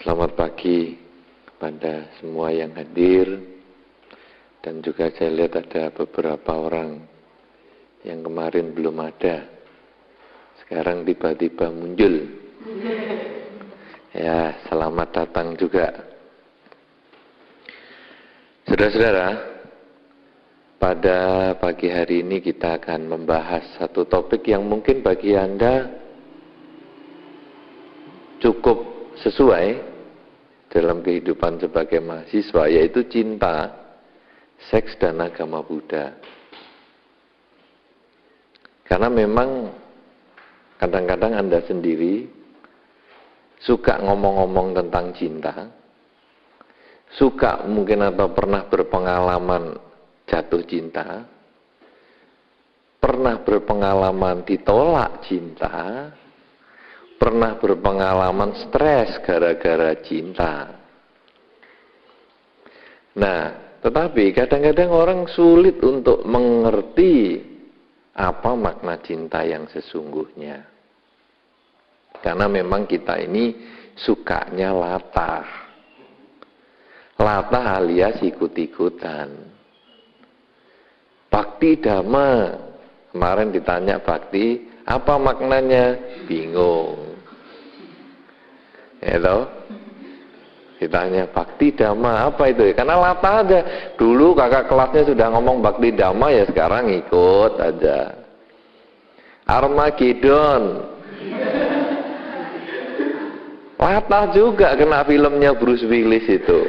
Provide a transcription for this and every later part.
Selamat pagi kepada semua yang hadir. Dan juga saya lihat ada beberapa orang yang kemarin belum ada, sekarang tiba-tiba muncul. Ya, selamat datang juga. Saudara-saudara, pada pagi hari ini kita akan membahas satu topik yang mungkin bagi Anda cukup sesuai dalam kehidupan sebagai mahasiswa, yaitu cinta, seks, dan agama Buddha. Karena memang kadang-kadang Anda sendiri suka ngomong-ngomong tentang cinta, suka mungkin atau pernah berpengalaman jatuh cinta, pernah berpengalaman ditolak cinta, pernah berpengalaman stres gara-gara cinta. Nah, tetapi kadang-kadang orang sulit untuk mengerti apa makna cinta yang sesungguhnya. Karena memang kita ini sukanya latah. Latah alias ikut-ikutan. Bhakti Dhamma. Kemarin ditanya bhakti, apa maknanya? Bingung. Ya toh? Ditanya Bhakti Dhamma, apa itu? Karena latah aja. Dulu kakak kelasnya sudah ngomong Bhakti Dhamma, ya sekarang ikut aja. Armageddon. Latah juga kena filmnya Bruce Willis itu.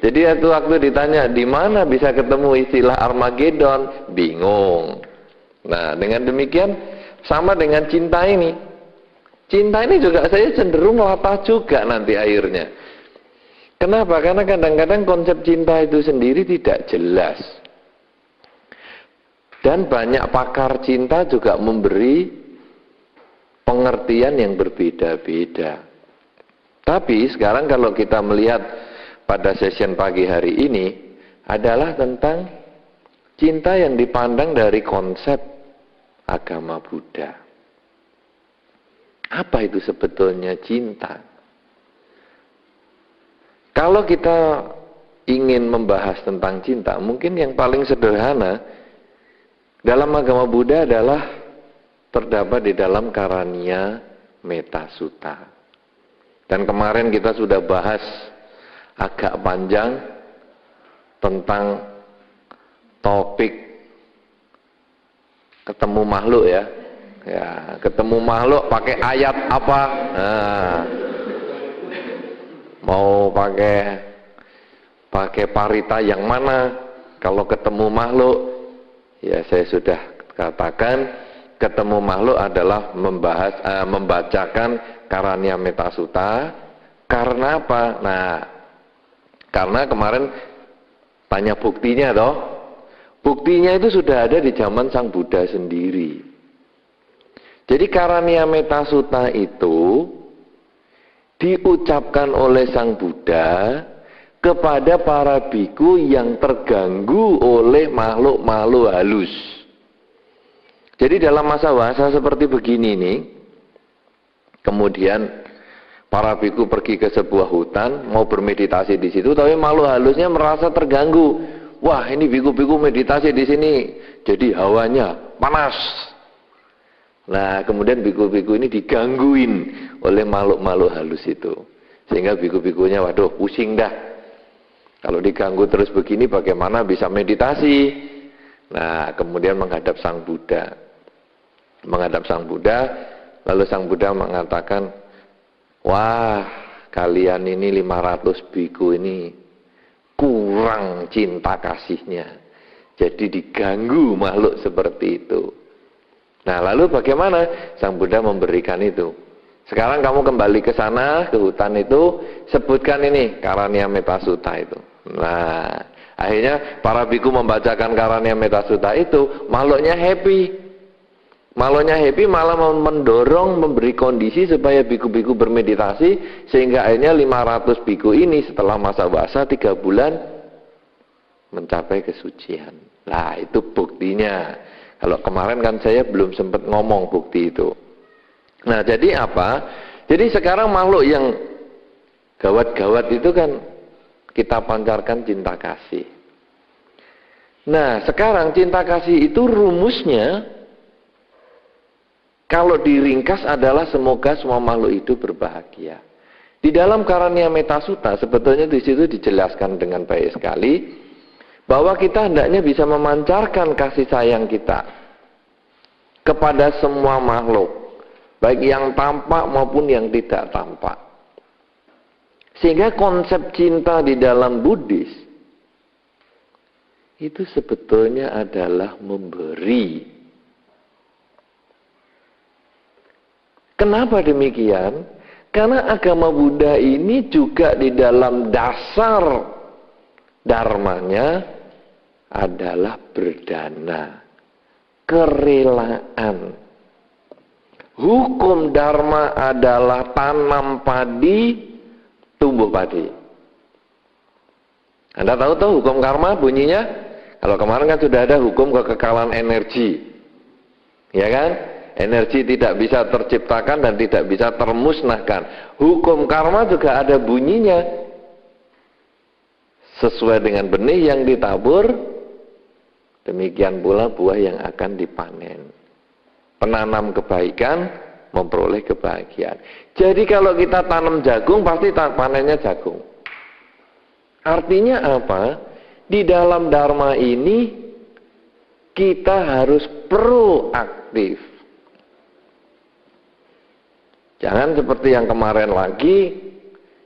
Jadi waktu ditanya di mana bisa ketemu istilah Armageddon, bingung. Nah, dengan demikian sama dengan cinta ini. Cinta ini juga saya cenderung latah juga nanti akhirnya. Kenapa? Karena kadang-kadang konsep cinta itu sendiri tidak jelas. Dan banyak pakar cinta juga memberi pengertian yang berbeda-beda. Tapi sekarang kalau kita melihat pada session pagi hari ini adalah tentang cinta yang dipandang dari konsep agama Buddha. Apa itu sebetulnya cinta? Kalau kita ingin membahas tentang cinta, mungkin yang paling sederhana dalam agama Buddha adalah terdapat di dalam Karaniya Metta Sutta. Dan kemarin kita sudah bahas agak panjang tentang topik ketemu makhluk ya. Ya, ketemu makhluk pakai ayat apa? Nah, mau pakai parita yang mana? Kalau ketemu makhluk, ya saya sudah katakan ketemu makhluk adalah membacakan Karaniya Metta Sutta. Karena apa? Nah, karena kemarin tanya buktinya toh. Buktinya itu sudah ada di zaman Sang Buddha sendiri. Jadi Karaniya Metta Sutta itu diucapkan oleh Sang Buddha kepada para biku yang terganggu oleh makhluk-makhluk halus. Jadi dalam masa-masa seperti begini nih, kemudian para biku pergi ke sebuah hutan, mau bermeditasi di situ, tapi makhluk halusnya merasa terganggu. Wah, ini biku-biku meditasi di sini, jadi hawanya panas. Nah, kemudian biku-biku ini digangguin oleh makhluk-makhluk halus itu. Sehingga biku-bikunya, waduh, pusing dah. Kalau diganggu terus begini, bagaimana bisa meditasi? Nah, kemudian menghadap Sang Buddha. Menghadap Sang Buddha, lalu Sang Buddha mengatakan, wah, kalian ini 500 biku ini kurang cinta kasihnya. Jadi diganggu makhluk seperti itu. Nah, lalu bagaimana? Sang Buddha memberikan itu. Sekarang kamu kembali ke sana, ke hutan itu, sebutkan ini, Karaniya Metta Sutta itu. Nah, akhirnya para biku membacakan Karaniya Metta Sutta itu, makhluknya happy. Makhluknya happy malah mendorong, memberi kondisi supaya biku-biku bermeditasi, sehingga akhirnya 500 biku ini setelah masa puasa 3 bulan mencapai kesucian. Nah, itu buktinya. Kalau kemarin kan saya belum sempat ngomong bukti itu. Nah, jadi apa? Jadi sekarang makhluk yang Gawat-gawat itu kan kita pancarkan cinta kasih. Nah, sekarang cinta kasih itu rumusnya kalau diringkas adalah semoga semua makhluk hidup berbahagia. Di dalam Karania Metasuta sebetulnya di situ dijelaskan dengan baik sekali bahwa kita hendaknya bisa memancarkan kasih sayang kita kepada semua makhluk, baik yang tampak maupun yang tidak tampak. Sehingga konsep cinta di dalam Buddhis itu sebetulnya adalah memberi. Kenapa demikian? Karena agama Buddha ini juga di dalam dasar dharmanya adalah berdana, kerelaan. Hukum dharma adalah tanam padi, tumbuh padi. Anda tahu hukum karma bunyinya? Kalau kemarin kan sudah ada hukum kekekalan energi. Ya kan? Energi tidak bisa terciptakan dan tidak bisa termusnahkan. Hukum karma juga ada bunyinya. Sesuai dengan benih yang ditabur, demikian pula buah yang akan dipanen. Penanam kebaikan, memperoleh kebahagiaan. Jadi kalau kita tanam jagung, pasti panennya jagung. Artinya apa? Di dalam dharma ini, kita harus proaktif. Jangan seperti yang kemarin lagi,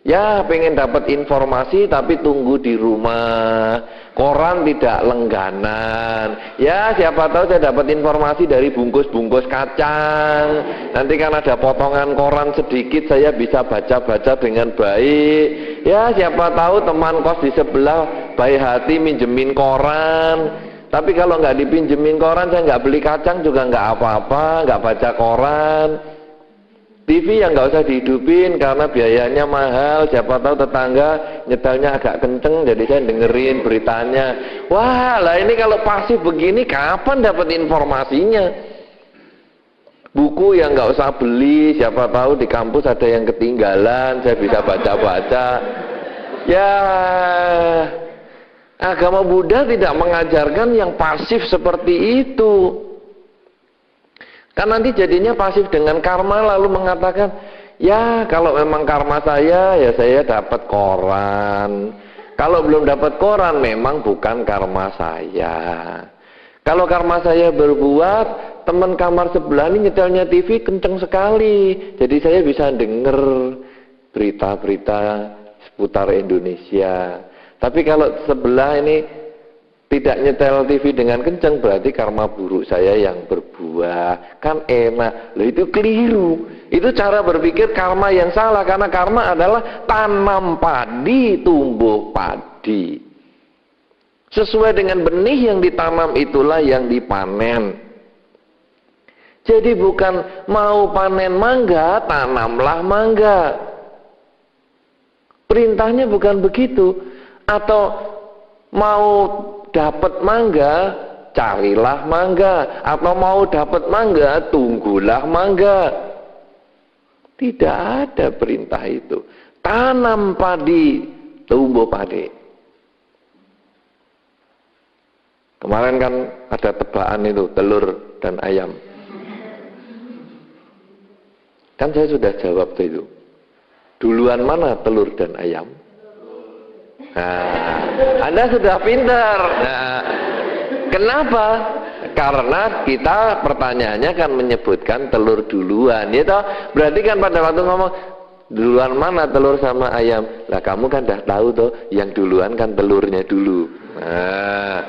ya pengen dapat informasi tapi tunggu di rumah, koran tidak langganan. Ya siapa tahu saya dapat informasi dari bungkus-bungkus kacang. Nanti kan ada potongan koran sedikit, saya bisa baca-baca dengan baik. Ya siapa tahu teman kos di sebelah baik hati minjemin koran. Tapi kalau nggak dipinjemin koran, saya nggak beli kacang juga nggak apa-apa, nggak baca koran. TV yang nggak usah dihidupin karena biayanya mahal. Siapa tahu tetangga nyetelnya agak kenceng, jadi saya dengerin beritanya. Wah, lah ini kalau pasif begini kapan dapat informasinya? Buku yang nggak usah beli, siapa tahu di kampus ada yang ketinggalan, saya bisa baca-baca. Ya, agama Buddha tidak mengajarkan yang pasif seperti itu. Kan nanti jadinya pasif dengan karma lalu mengatakan, ya kalau memang karma saya, ya saya dapat koran. Kalau belum dapat koran, memang bukan karma saya. Kalau karma saya berbuat, teman kamar sebelah ini nyetelnya TV kenceng sekali. Jadi saya bisa dengar berita-berita seputar Indonesia. Tapi kalau sebelah ini tidak nyetel TV dengan kencang, berarti karma buruk saya yang berbuah. Kan enak. Loh itu keliru. Itu cara berpikir karma yang salah. Karena karma adalah tanam padi, tumbuh padi. Sesuai dengan benih yang ditanam itulah yang dipanen. Jadi bukan mau panen mangga, tanamlah mangga. Perintahnya bukan begitu. Atau mau dapat mangga, carilah mangga. Atau mau dapat mangga, tunggulah mangga. Tidak ada perintah itu. Tanam padi, tumbuh padi. Kemarin kan ada tebakan itu, telur dan ayam. Kan saya sudah jawab itu. Duluan mana telur dan ayam? Nah, Anda sudah pintar. Nah, kenapa? Karena kita pertanyaannya kan menyebutkan telur duluan, ya toh? Berarti kan pada waktu ngomong duluan mana telur sama ayam, lah kamu kan dah tahu toh, yang duluan kan telurnya dulu. Nah,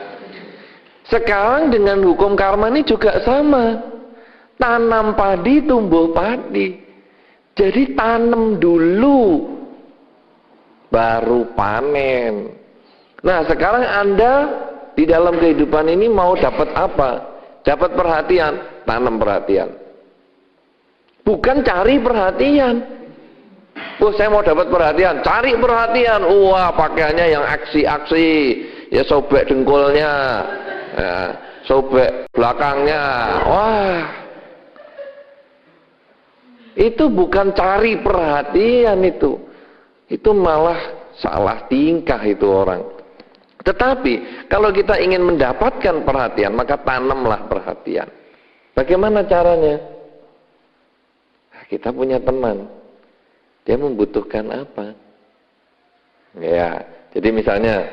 sekarang dengan hukum karma ini juga sama. Tanam padi, tumbuh padi. Jadi tanam dulu, baru panen. Nah sekarang Anda di dalam kehidupan ini mau dapat apa? Dapat perhatian, tanam perhatian. Bukan cari perhatian. Oh saya mau dapat perhatian, cari perhatian. Wah pakaiannya yang aksi-aksi, ya sobek dengkulnya, ya, sobek belakangnya. Wah, itu bukan cari perhatian itu. Itu malah salah tingkah itu orang. Tetapi kalau kita ingin mendapatkan perhatian, maka tanamlah perhatian. Bagaimana caranya? Kita punya teman, dia membutuhkan apa? Ya, jadi misalnya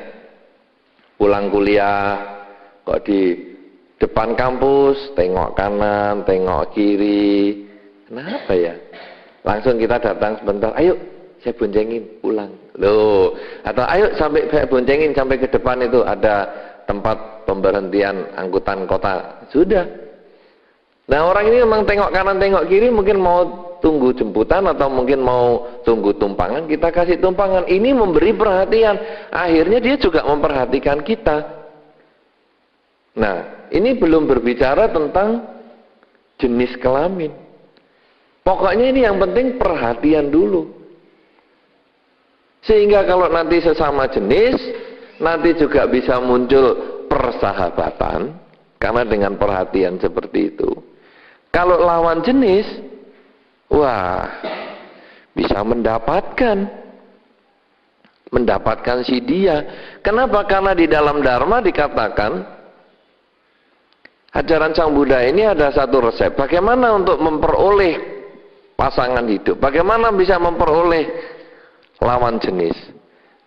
pulang kuliah, kok di depan kampus, tengok kanan, tengok kiri, kenapa ya? Langsung kita datang sebentar, ayo saya boncengin pulang. Loh, atau ayo sampai saya boncengin sampai ke depan itu ada tempat pemberhentian angkutan kota. Sudah. Nah, orang ini memang tengok kanan, tengok kiri, mungkin mau tunggu jemputan atau mungkin mau tunggu tumpangan, kita kasih tumpangan. Ini memberi perhatian. Akhirnya dia juga memperhatikan kita. Nah, ini belum berbicara tentang jenis kelamin. Pokoknya ini yang penting perhatian dulu. Sehingga kalau nanti sesama jenis, nanti juga bisa muncul persahabatan. Karena dengan perhatian seperti itu. Kalau lawan jenis, wah, bisa mendapatkan si dia. Kenapa? Karena di dalam Dharma dikatakan, ajaran Sang Buddha ini ada satu resep. Bagaimana untuk memperoleh pasangan hidup? Bagaimana bisa memperoleh lawan jenis?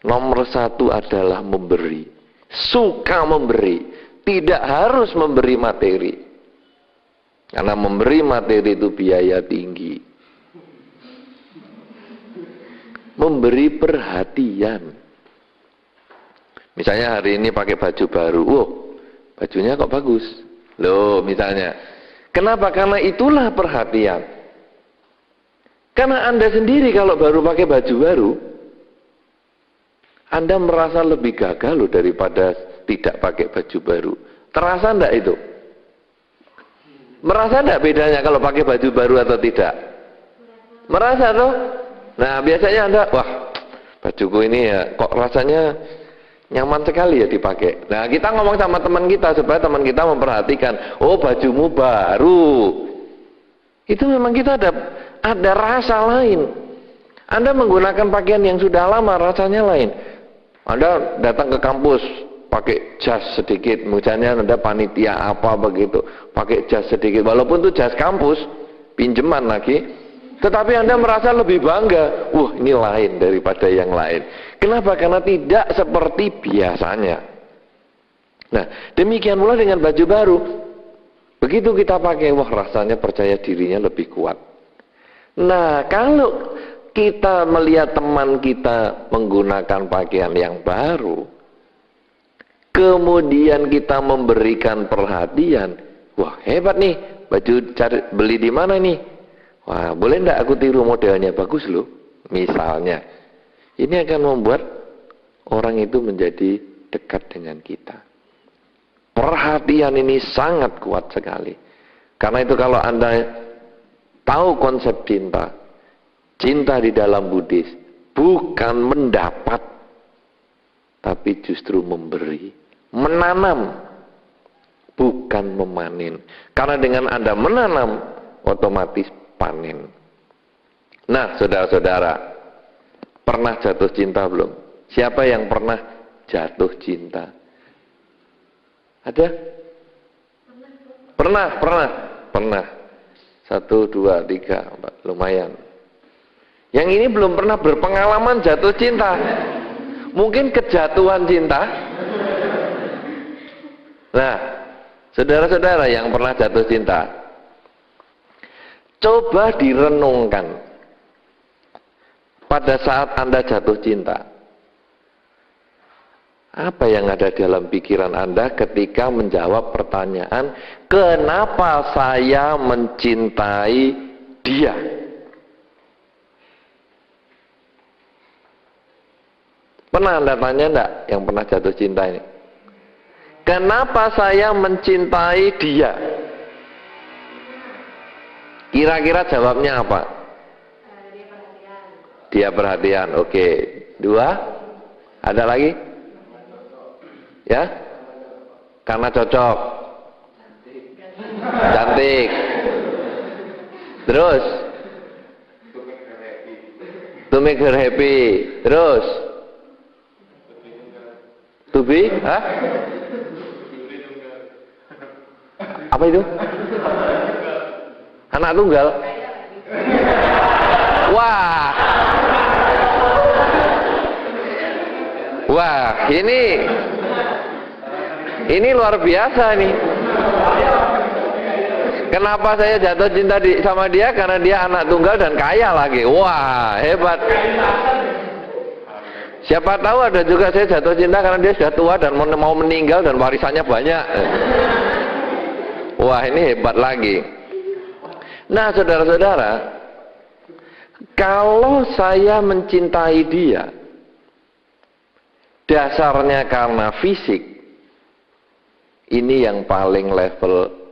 Nomor satu adalah memberi. Suka memberi. Tidak harus memberi materi. Karena memberi materi itu biaya tinggi. Memberi perhatian. Misalnya hari ini pakai baju baru. Wow, bajunya kok bagus. Loh, misalnya. Kenapa? Karena itulah perhatian. Karena Anda sendiri kalau baru pakai baju baru, Anda merasa lebih gagah loh daripada tidak pakai baju baru. Terasa enggak itu? Merasa enggak bedanya kalau pakai baju baru atau tidak? Merasa tuh? Nah, biasanya Anda, wah, bajuku ini ya kok rasanya nyaman sekali ya dipakai. Nah, kita ngomong sama teman kita supaya teman kita memperhatikan, oh bajumu baru. Itu memang kita ada rasa lain. Anda menggunakan pakaian yang sudah lama rasanya lain. Anda datang ke kampus pakai jas sedikit, misalnya Anda panitia apa begitu, pakai jas sedikit, walaupun itu jas kampus, pinjeman lagi, tetapi Anda merasa lebih bangga. Wah, ini lain daripada yang lain. Kenapa? Karena tidak seperti biasanya. Nah, demikian pula dengan baju baru. Begitu kita pakai, wah rasanya percaya dirinya lebih kuat. Nah, kalau kita melihat teman kita menggunakan pakaian yang baru, kemudian kita memberikan perhatian, wah hebat nih, baju beli di mana nih? Wah, boleh enggak aku tiru modelnya, bagus loh. Misalnya, ini akan membuat orang itu menjadi dekat dengan kita. Perhatian ini sangat kuat sekali. Karena itu kalau Anda tahu konsep cinta, cinta di dalam Buddhis bukan mendapat, tapi justru memberi, menanam, bukan memanen. Karena dengan Anda menanam, otomatis panen. Nah, saudara-saudara, pernah jatuh cinta belum? Siapa yang pernah jatuh cinta? Ada? Pernah. 1, 2, 3, 4, lumayan. Yang ini belum pernah berpengalaman jatuh cinta. Mungkin kejatuhan cinta. Nah, saudara-saudara yang pernah jatuh cinta, coba direnungkan. Pada saat Anda jatuh cinta, apa yang ada dalam pikiran Anda ketika menjawab pertanyaan, kenapa saya mencintai dia? Pernah Anda tanya enggak yang pernah jatuh cinta ini? Kenapa saya mencintai dia? Kira-kira jawabnya apa? Dia perhatian. Oke. 2. Ada lagi? Ya? Karena cocok. Cantik. Terus? make her happy. Terus to be, hah? Apa itu? Anak tunggal. Wah. Wah, ini luar biasa nih. Kenapa saya jatuh cinta sama dia? Karena dia anak tunggal dan kaya lagi. Wah, hebat. Siapa tahu ada juga saya jatuh cinta karena dia sudah tua dan mau meninggal dan warisannya banyak. Wah, ini hebat lagi. Nah, saudara-saudara, kalau saya mencintai dia dasarnya karena fisik, ini yang paling level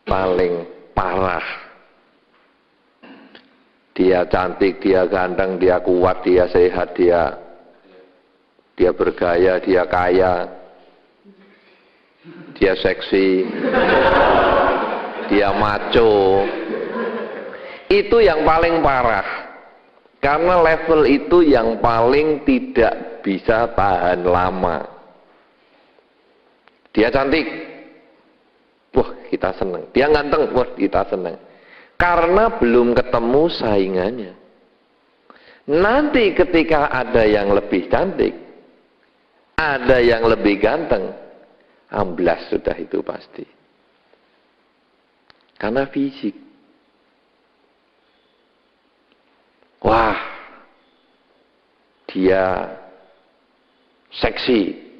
paling parah. Dia cantik, dia ganteng, dia kuat, dia sehat, dia bergaya, dia kaya, dia seksi, dia maco. Itu yang paling parah. Karena level itu yang paling tidak bisa tahan lama. Dia cantik, wah kita senang. Dia ganteng, wah kita senang. Karena belum ketemu saingannya. Nanti ketika ada yang lebih cantik, ada yang lebih ganteng, amblas sudah itu pasti. Karena fisik. Wah, dia seksi.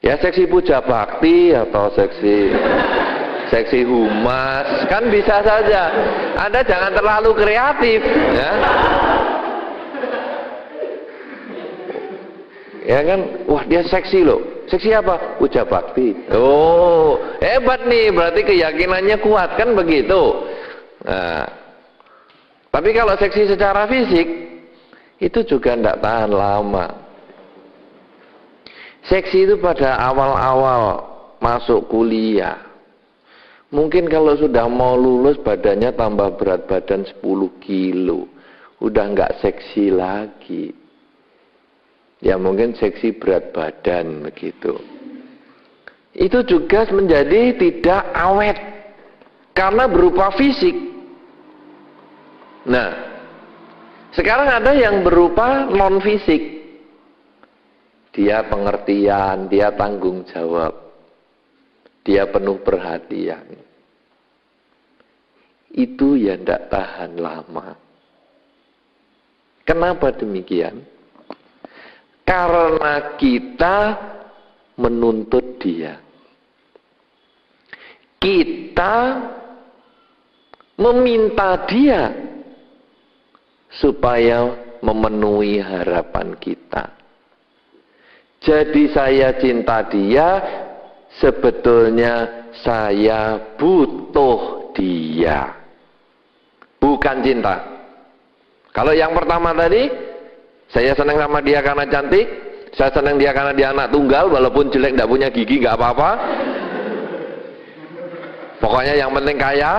Ya seksi puja bakti atau seksi humas kan bisa saja. Anda jangan terlalu kreatif, ya. Ya kan, wah dia seksi loh. Seksi apa? Puja bakti. Oh, hebat nih, berarti keyakinannya kuat kan begitu. Nah, tapi kalau seksi secara fisik itu juga tidak tahan lama. Seksi itu pada awal-awal masuk kuliah. Mungkin kalau sudah mau lulus badannya tambah berat badan 10 kilo. Udah nggak seksi lagi. Ya mungkin seksi berat badan begitu. Itu juga menjadi tidak awet. Karena berupa fisik. Nah, sekarang ada yang berupa non fisik. Dia pengertian, dia tanggung jawab, dia penuh perhatian. Itu ya tidak tahan lama. Kenapa demikian? Karena kita menuntut dia. Kita meminta dia supaya memenuhi harapan kita. Jadi saya cinta dia, sebetulnya saya butuh dia. Bukan cinta. Kalau yang pertama tadi, saya senang sama dia karena cantik, saya senang dia karena dia anak tunggal, walaupun jelek tidak punya gigi nggak apa-apa. Pokoknya yang penting kaya.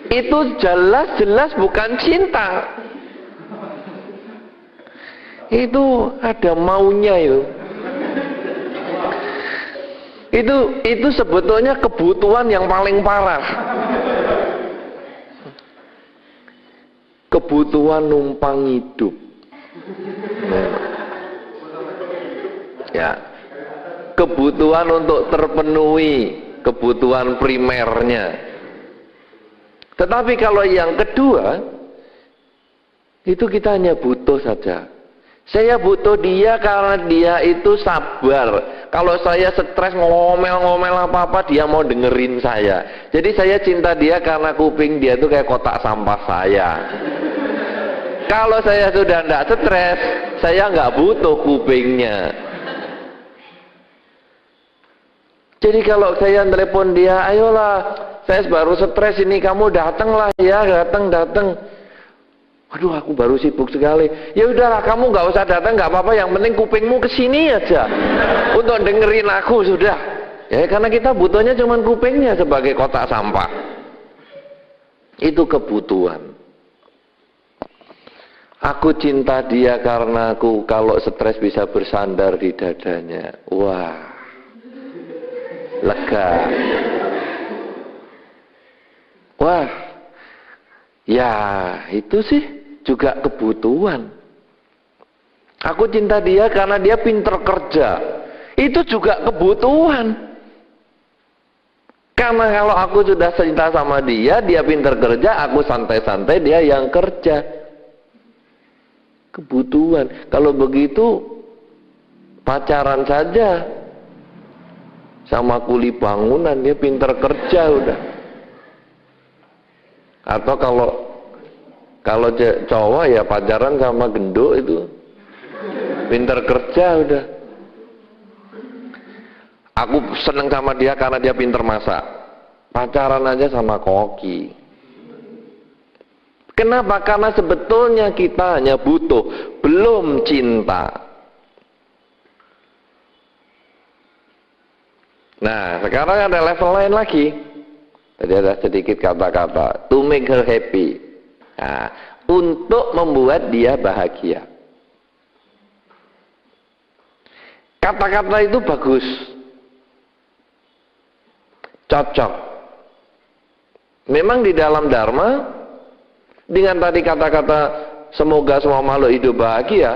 Itu jelas-jelas bukan cinta. Itu ada maunya itu sebetulnya kebutuhan yang paling parah. Kebutuhan numpang hidup. Ya. Kebutuhan untuk terpenuhi kebutuhan primernya. Tetapi kalau yang kedua, itu kita hanya butuh saja. Saya butuh dia karena dia itu sabar. Kalau saya stres ngomel-ngomel apa-apa, dia mau dengerin saya. Jadi saya cinta dia karena kuping dia itu kayak kotak sampah saya. Kalau saya sudah tidak stres, saya nggak butuh kupingnya. Jadi kalau saya telepon dia, ayolah, saya baru stres ini, kamu datanglah ya, datang. Waduh, aku baru sibuk sekali. Ya udahlah, kamu nggak usah datang, nggak apa-apa. Yang penting kupingmu kesini aja untuk dengerin aku sudah. Ya karena kita butuhnya cuma kupingnya sebagai kotak sampah. Itu kebutuhan. Aku cinta dia karena aku kalau stres bisa bersandar di dadanya. Wah, lega. Wah, ya itu sih juga kebutuhan. Aku cinta dia karena dia pinter kerja. Itu juga kebutuhan. Karena kalau aku sudah cinta sama dia, dia pinter kerja, aku santai-santai, dia yang kerja. Kebutuhan. Kalau begitu pacaran saja sama kuli bangunan, dia pinter kerja udah. Atau kalau cowok ya pacaran sama genduk itu pinter kerja udah. Aku seneng sama dia karena dia pinter masak. Pacaran aja sama koki. Kenapa? Karena sebetulnya kita hanya butuh, belum cinta. Nah, sekarang ada level lain lagi. Tadi ada sedikit kata-kata, to make her happy. Nah, untuk membuat dia bahagia. Kata-kata itu bagus. Cocok. Memang di dalam Dharma, dengan tadi kata-kata semoga semua makhluk hidup bahagia,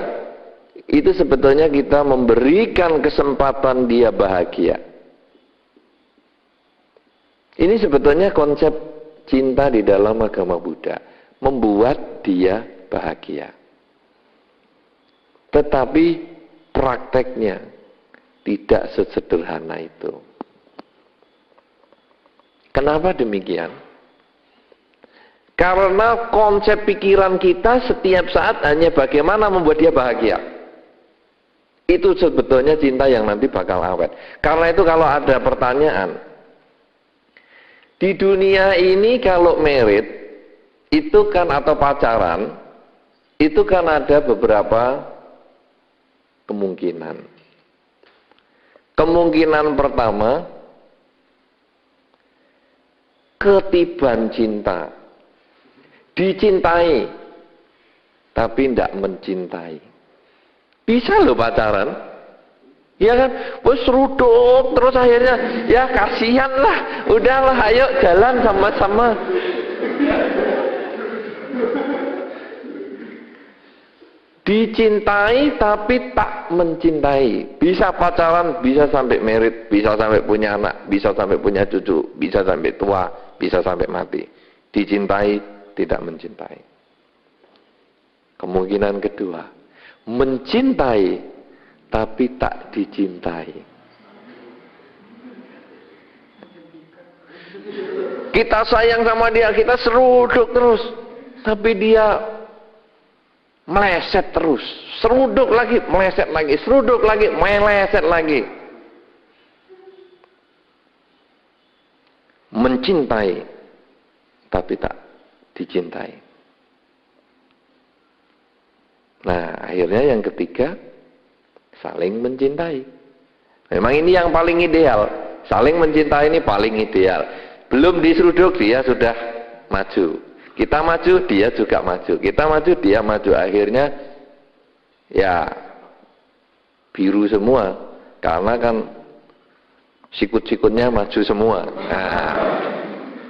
itu sebetulnya kita memberikan kesempatan dia bahagia. Ini sebetulnya konsep cinta di dalam agama Buddha, membuat dia bahagia. Tetapi prakteknya tidak sesederhana itu. Kenapa demikian? Karena konsep pikiran kita setiap saat hanya bagaimana membuat dia bahagia. Itu sebetulnya cinta yang nanti bakal awet. Karena itu kalau ada pertanyaan, di dunia ini kalau merit itu kan atau pacaran, itu kan ada beberapa kemungkinan. Kemungkinan pertama, ketiban cinta. Dicintai tapi tidak mencintai. Bisa loh pacaran, ya kan? Wes ruduk terus akhirnya ya kasihan lah, udahlah ayo jalan sama-sama. Dicintai tapi tak mencintai. Bisa pacaran, bisa sampai merit, bisa sampai punya anak, bisa sampai punya cucu, bisa sampai tua, bisa sampai mati. Dicintai tidak mencintai. Kemungkinan kedua, mencintai tapi tak dicintai. Kita sayang sama dia, kita seruduk terus, tapi dia meleset terus. Seruduk lagi, meleset lagi, seruduk lagi, meleset lagi. Mencintai tapi tak dicintai. Nah, akhirnya yang ketiga, saling mencintai. Memang ini yang paling ideal. Saling mencintai ini paling ideal. Belum diseruduk, dia sudah maju. Kita maju, dia juga maju. Kita maju, dia maju. Akhirnya, ya, biru semua. Karena kan sikut-sikutnya maju semua. Nah,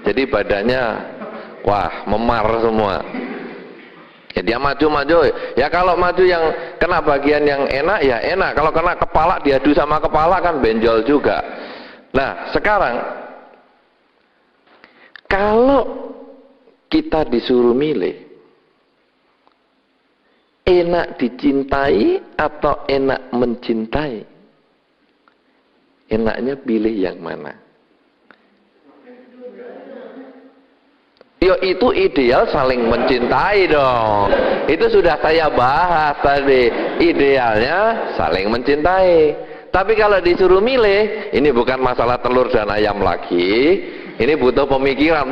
jadi badannya wah, memar semua. Ya dia maju-maju. Ya kalau maju yang kena bagian yang enak, ya enak. Kalau kena kepala, diadu sama kepala kan benjol juga. Nah, sekarang kalau kita disuruh milih, enak dicintai atau enak mencintai? Enaknya pilih yang mana? Yo itu ideal saling mencintai dong. Itu sudah saya bahas tadi. Idealnya saling mencintai. Tapi kalau disuruh milih, ini bukan masalah telur dan ayam lagi. Ini butuh pemikiran,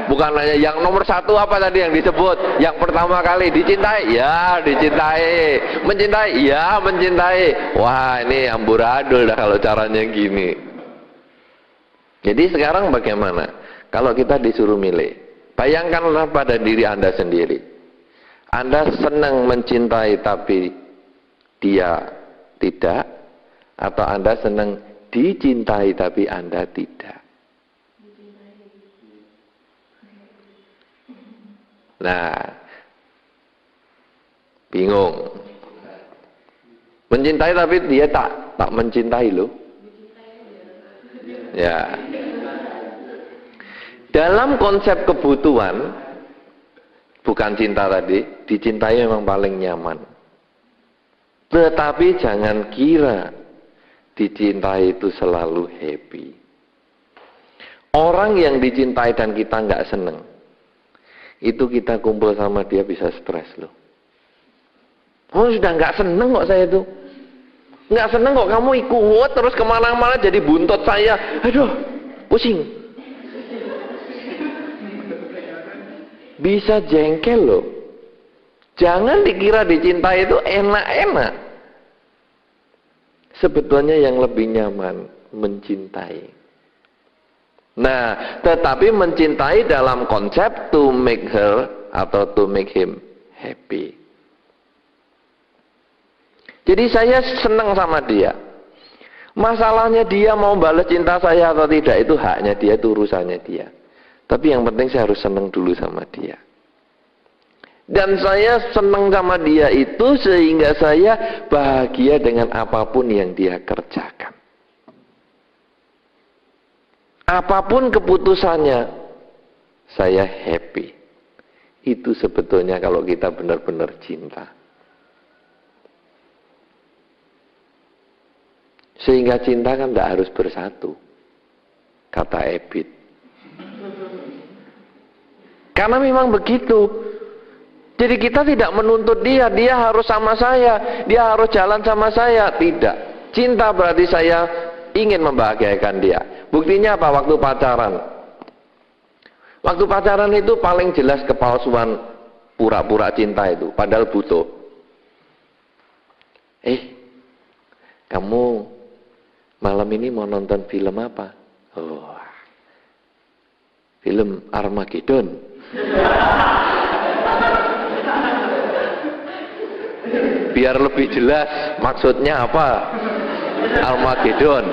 bukan hanya yang nomor satu apa tadi yang disebut. Yang pertama kali dicintai, ya dicintai. Mencintai, ya mencintai. Wah ini amburadul dah kalau caranya gini. Jadi sekarang bagaimana? Kalau kita disuruh milih, Bayangkanlah pada diri Anda sendiri. Anda senang mencintai tapi dia tidak, atau Anda senang dicintai tapi Anda tidak. Nah, bingung. Mencintai tapi dia tak mencintai loh. Ya. Dalam konsep kebutuhan, bukan cinta tadi, dicintai memang paling nyaman. Tetapi jangan kira dicintai itu selalu happy. Orang yang dicintai dan kita nggak seneng, itu kita kumpul sama dia bisa stres loh. Oh sudah nggak seneng kok saya itu. Nggak seneng kok kamu ikut terus kemana-mana jadi buntut saya. Aduh, pusing. Bisa jengkel loh. Jangan dikira dicintai itu enak-enak. Sebetulnya yang lebih nyaman mencintai. Nah, tetapi mencintai dalam konsep to make her atau to make him happy. Jadi saya senang sama dia. Masalahnya dia mau balas cinta saya atau tidak itu haknya dia, itu urusannya dia. Tapi yang penting saya harus senang dulu sama dia. Dan saya senang sama dia itu sehingga saya bahagia dengan apapun yang dia kerjakan. Apapun keputusannya, saya happy. Itu sebetulnya kalau kita benar-benar cinta. Sehingga cinta kan tidak harus bersatu. Kata Ebit. Karena memang begitu. Jadi kita tidak menuntut dia harus sama saya, dia harus jalan sama saya. Tidak. Cinta berarti saya ingin membahagiakan dia. Buktinya apa? Waktu pacaran. Waktu pacaran itu paling jelas kepalsuan pura-pura cinta itu. Padahal butuh. Kamu malam ini mau nonton film apa? Oh, film Armageddon. Biar lebih jelas maksudnya apa Armageddon.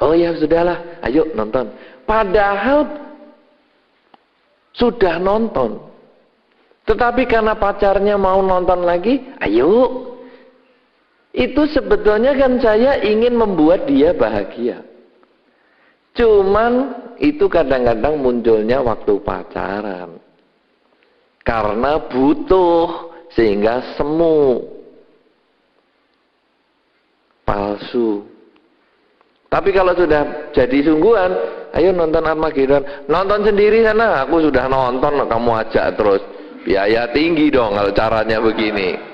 Oh ya sudahlah, ayo nonton. Padahal sudah nonton. Tetapi karena pacarnya mau nonton lagi, ayo. Itu sebetulnya kan saya ingin membuat dia bahagia. Cuman itu kadang-kadang munculnya waktu pacaran. Karena butuh sehingga semu. Palsu. Tapi kalau sudah jadi sungguhan, ayo nonton Armageddon. Nonton sendiri sana, aku sudah nonton, kamu ajak terus. Biaya tinggi dong kalau caranya begini.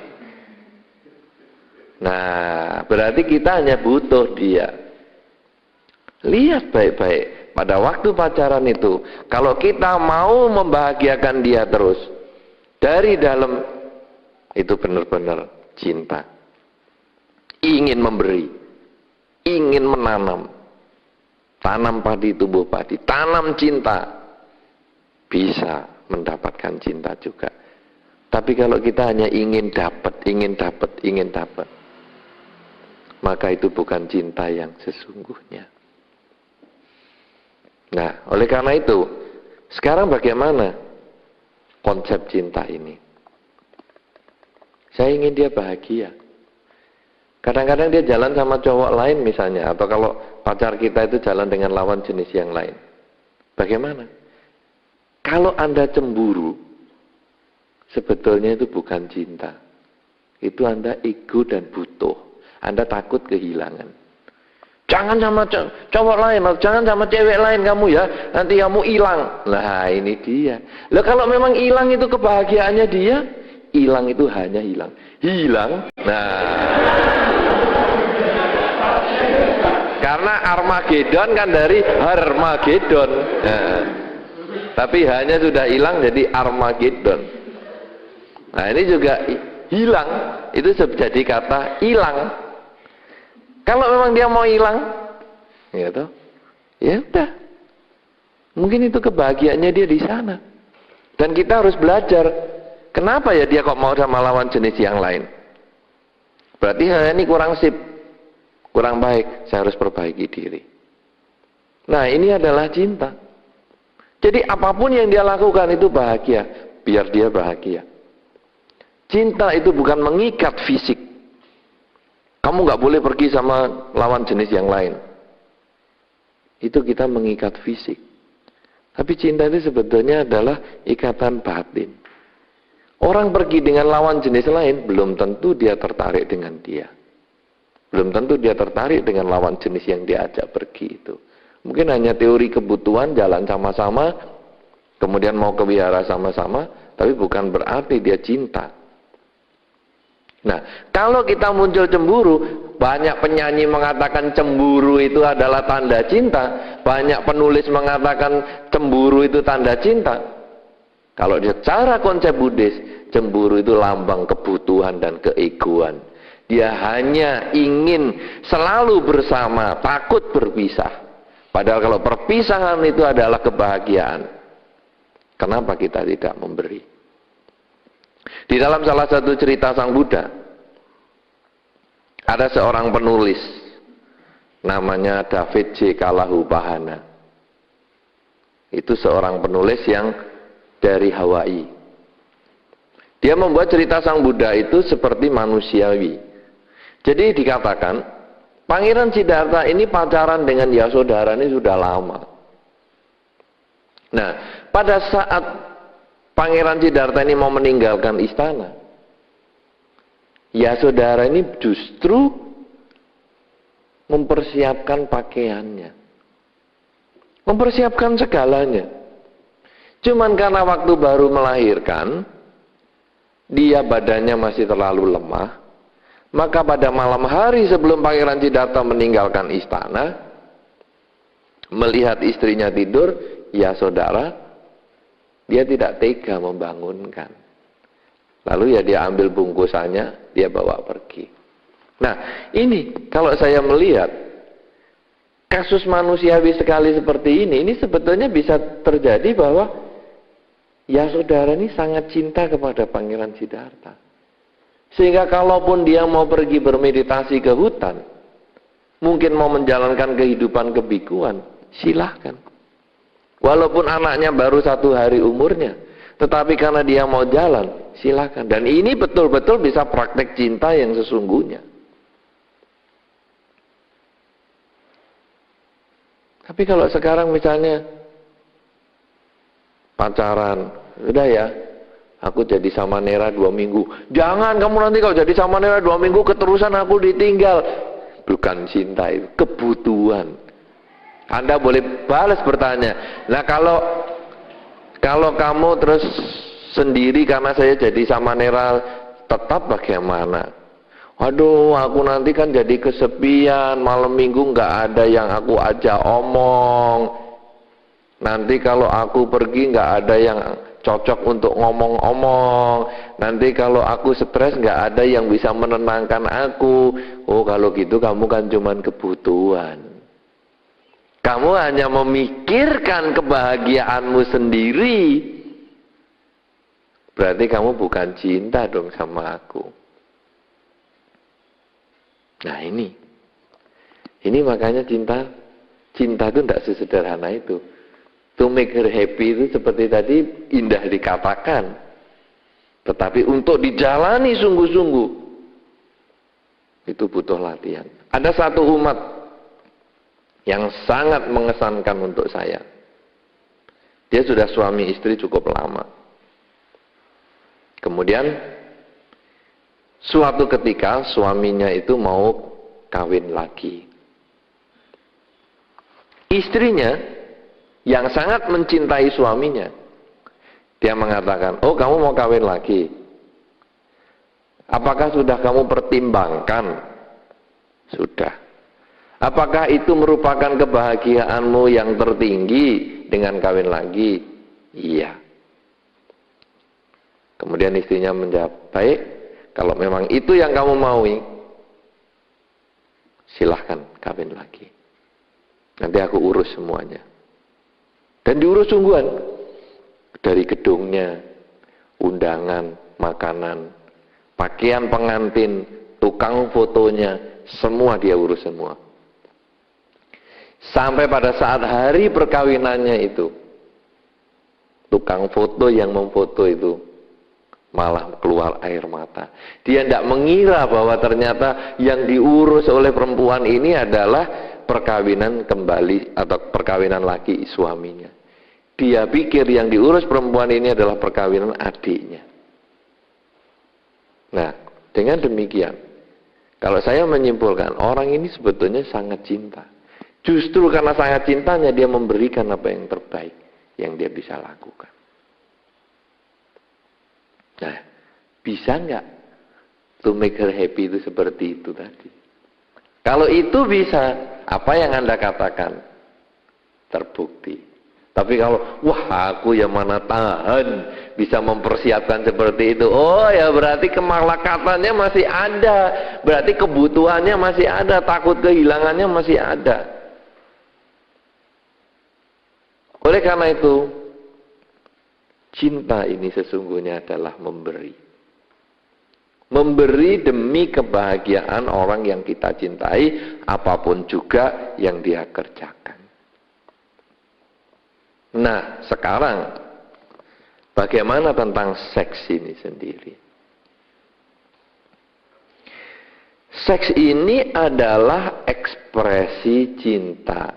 Nah, berarti kita hanya butuh dia. Lihat baik-baik. Pada waktu pacaran itu, kalau kita mau membahagiakan dia terus, dari dalam, itu benar-benar cinta. Ingin memberi. Ingin menanam. Tanam padi, tumbuh padi. Tanam cinta. Bisa mendapatkan cinta juga. Tapi kalau kita hanya ingin dapat, maka itu bukan cinta yang sesungguhnya. Nah, oleh karena itu, sekarang bagaimana konsep cinta ini? Saya ingin dia bahagia. Kadang-kadang dia jalan sama cowok lain misalnya, atau kalau pacar kita itu jalan dengan lawan jenis yang lain. Bagaimana? Kalau Anda cemburu, sebetulnya itu bukan cinta. Itu Anda ego dan butuh. Anda takut kehilangan. Jangan sama cowok lain, jangan sama cewek lain kamu ya, nanti kamu hilang. Nah ini dia. Lah kalau memang hilang itu kebahagiaannya dia, hilang itu hanya hilang. Hilang. Nah. Karena Armageddon kan dari Harmageddon. Nah. Tapi hanya sudah hilang jadi Armageddon. Nah ini juga hilang, itu jadi kata hilang. Kalau memang dia mau hilang, gitu, ya udah. Mungkin itu kebahagiaannya dia di sana. Dan kita harus belajar, kenapa ya dia kok mau sama lawan jenis yang lain? Berarti ini kurang sip, kurang baik, saya harus perbaiki diri. Nah, ini adalah cinta. Jadi apapun yang dia lakukan itu bahagia, biar dia bahagia. Cinta itu bukan mengikat fisik. Kamu nggak boleh pergi sama lawan jenis yang lain. Itu kita mengikat fisik. Tapi cinta itu sebetulnya adalah ikatan batin. Orang pergi dengan lawan jenis lain, belum tentu dia tertarik dengan dia. Belum tentu dia tertarik dengan lawan jenis yang diajak pergi itu. Mungkin hanya teori kebutuhan, jalan sama-sama, kemudian mau ke wihara sama-sama, tapi bukan berarti dia cinta. Nah, kalau kita muncul cemburu, banyak penyanyi mengatakan cemburu itu adalah tanda cinta, banyak penulis mengatakan cemburu itu tanda cinta. Kalau secara konsep Buddhis, cemburu itu lambang kebutuhan dan keegoan. Dia hanya ingin selalu bersama, takut berpisah. Padahal kalau perpisahan itu adalah kebahagiaan. Kenapa kita tidak memberi? Di dalam salah satu cerita Sang Buddha, ada seorang penulis, namanya David J. Kalahupahana. Itu seorang penulis yang dari Hawaii. Dia membuat cerita Sang Buddha itu seperti manusiawi. Jadi dikatakan, Pangeran Siddhartha ini pacaran dengan Yasodhara ini sudah lama. Nah, pada saat Pangeran Siddhartha ini mau meninggalkan istana, Yasodhara ini justru mempersiapkan pakaiannya. Mempersiapkan segalanya. Cuman karena waktu baru melahirkan, dia badannya masih terlalu lemah. Maka pada malam hari sebelum Pangeran Siddhartha meninggalkan istana, melihat istrinya tidur, Yasodhara, dia tidak tega membangunkan. Lalu ya dia ambil bungkusannya, dia bawa pergi. Nah, ini kalau saya melihat kasus manusiawi sekali seperti ini sebetulnya bisa terjadi bahwa Yasodhara ini sangat cinta kepada Pangeran Siddhartha. Sehingga kalaupun dia mau pergi bermeditasi ke hutan, mungkin mau menjalankan kehidupan kebikuan, silahkan. Walaupun anaknya baru 1 hari umurnya, tetapi karena dia mau jalan, silahkan. Dan ini betul-betul bisa praktek cinta yang sesungguhnya. Tapi kalau sekarang misalnya pacaran, udah ya, aku jadi samanera 2 minggu. Jangan kamu nanti kalau jadi samanera 2 minggu keterusan aku ditinggal. Bukan cinta itu, kebutuhan. Anda boleh balas bertanya. Nah kalau kamu terus sendiri karena saya jadi samanera tetap bagaimana? Aduh, aku nanti kan jadi kesepian, malam minggu nggak ada yang aku ajak omong. Nanti kalau aku pergi nggak ada yang cocok untuk ngomong-ngomong. Nanti kalau aku stres nggak ada yang bisa menenangkan aku. Oh, kalau gitu kamu kan cuman kebutuhan. Kamu hanya memikirkan kebahagiaanmu sendiri. Berarti kamu bukan cinta dong sama aku. Nah ini makanya cinta itu tidak sesederhana itu. To make her happy itu seperti tadi indah dikatakan, tetapi untuk dijalani sungguh-sungguh itu butuh latihan. Ada satu umat yang sangat mengesankan untuk saya. Dia sudah suami istri cukup lama. Kemudian suatu ketika suaminya itu mau kawin lagi. Istrinya yang sangat mencintai suaminya, dia mengatakan, oh kamu mau kawin lagi, apakah sudah kamu pertimbangkan? Sudah. Apakah itu merupakan kebahagiaanmu yang tertinggi dengan kawin lagi? Iya. Kemudian istrinya menjawab, baik, kalau memang itu yang kamu maui, silahkan kawin lagi. Nanti aku urus semuanya. Dan Dan diurus sungguhan. Dari gedungnya, undangan, makanan, pakaian pengantin, tukang fotonya, semua dia urus semua. Sampai pada saat hari perkawinannya itu, tukang foto yang memfoto itu malah keluar air mata. Dia tidak mengira bahwa ternyata yang diurus oleh perempuan ini adalah perkawinan kembali atau perkawinan laki suaminya. Dia pikir yang diurus perempuan ini adalah perkawinan adiknya. Nah, dengan demikian, kalau saya menyimpulkan, orang ini sebetulnya sangat cinta. Justru karena sangat cintanya dia memberikan apa yang terbaik yang dia bisa lakukan. Nah, bisa nggak to make her happy itu seperti itu tadi? Kalau itu bisa, apa yang Anda katakan terbukti. Tapi kalau, wah aku yang mana tahan bisa mempersiapkan seperti itu. Oh ya berarti kemalakatannya masih ada. Berarti kebutuhannya masih ada. Takut kehilangannya masih ada. Oleh karena itu, cinta ini sesungguhnya adalah memberi. Memberi demi kebahagiaan orang yang kita cintai, apapun juga yang dia kerjakan. Nah, sekarang bagaimana tentang seks ini sendiri? Seks ini adalah ekspresi cinta.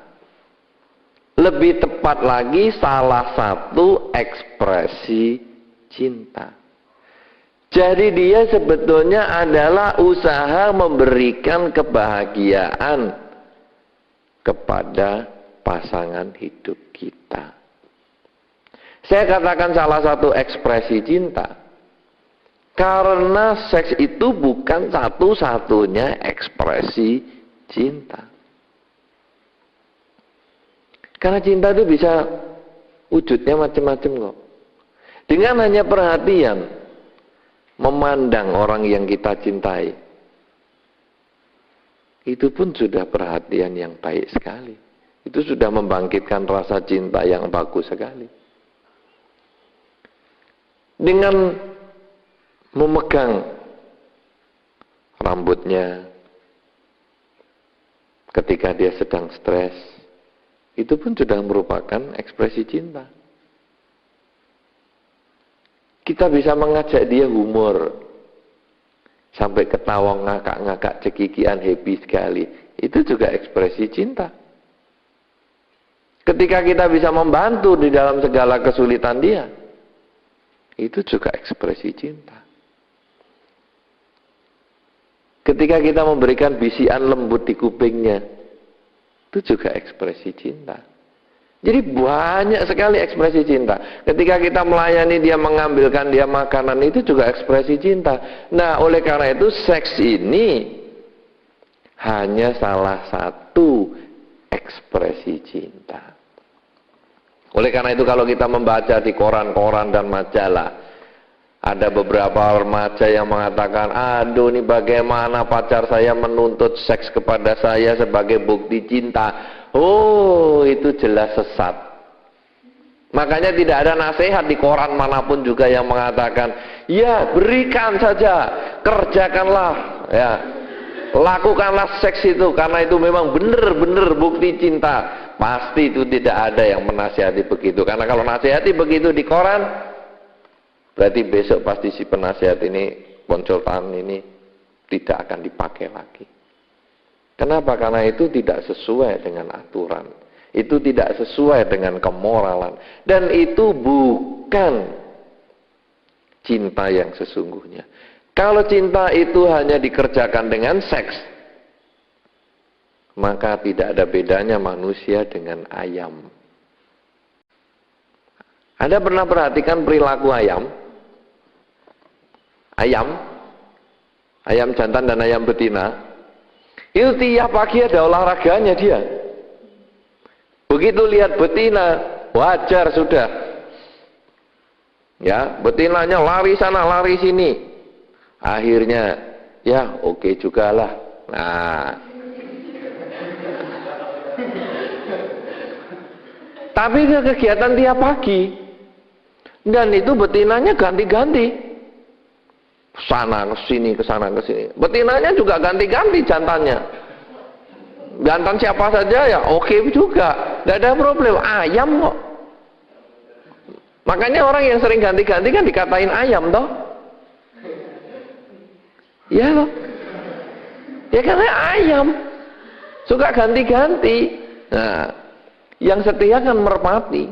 Lebih tepat lagi, salah satu ekspresi cinta. Jadi dia sebetulnya adalah usaha memberikan kebahagiaan kepada pasangan hidup kita. Saya katakan salah satu ekspresi cinta karena seks itu bukan satu-satunya ekspresi cinta. Karena cinta itu bisa wujudnya macam-macam kok. Dengan hanya perhatian, memandang orang yang kita cintai, itu pun sudah perhatian yang baik sekali. Itu sudah membangkitkan rasa cinta yang bagus sekali. Dengan memegang rambutnya ketika dia sedang stres, itu pun sudah merupakan ekspresi cinta. Kita bisa mengajak dia humor sampai ketawa ngakak-ngakak cekikian happy sekali. Itu juga ekspresi cinta. Ketika kita bisa membantu di dalam segala kesulitan dia, itu juga ekspresi cinta. Ketika kita memberikan bisikan lembut di kupingnya, itu juga ekspresi cinta. Jadi banyak sekali ekspresi cinta. Ketika kita melayani dia, mengambilkan dia makanan, itu juga ekspresi cinta. Nah, oleh karena itu seks ini hanya salah satu ekspresi cinta. Oleh karena itu kalau kita membaca di koran-koran dan majalah, ada beberapa remaja yang mengatakan, aduh ini bagaimana pacar saya menuntut seks kepada saya sebagai bukti cinta. Oh, itu jelas sesat. Makanya tidak ada nasihat di koran manapun juga yang mengatakan, ya berikan saja, kerjakanlah, ya lakukanlah seks itu karena itu memang benar-benar bukti cinta. Pasti itu tidak ada yang menasihati begitu. Karena kalau nasihati begitu di koran, berarti besok pasti si penasihat ini, konsultan ini tidak akan dipakai lagi. Kenapa? Karena itu tidak sesuai dengan aturan. Itu tidak sesuai dengan kemoralan. Dan itu bukan cinta yang sesungguhnya. Kalau cinta itu hanya dikerjakan dengan seks, maka tidak ada bedanya manusia dengan ayam. Anda pernah perhatikan perilaku ayam? Ayam jantan dan ayam betina. Itu tiap pagi ada olahraganya dia. Begitu lihat betina, wajar sudah. Ya, betinanya lari sana, lari sini. Akhirnya, ya oke juga lah. Nah, Tapi ke kegiatan tiap pagi. Dan itu betinanya ganti-ganti. Sana ke sini, ke sana ke sini. Betinanya juga ganti-ganti jantannya. Jantan siapa saja ya oke juga. Tidak ada problem. Ayam kok. Makanya orang yang sering ganti-ganti kan dikatain ayam toh. Ya loh. Ya karena ayam. Suka ganti-ganti. Nah, yang setia kan merpati.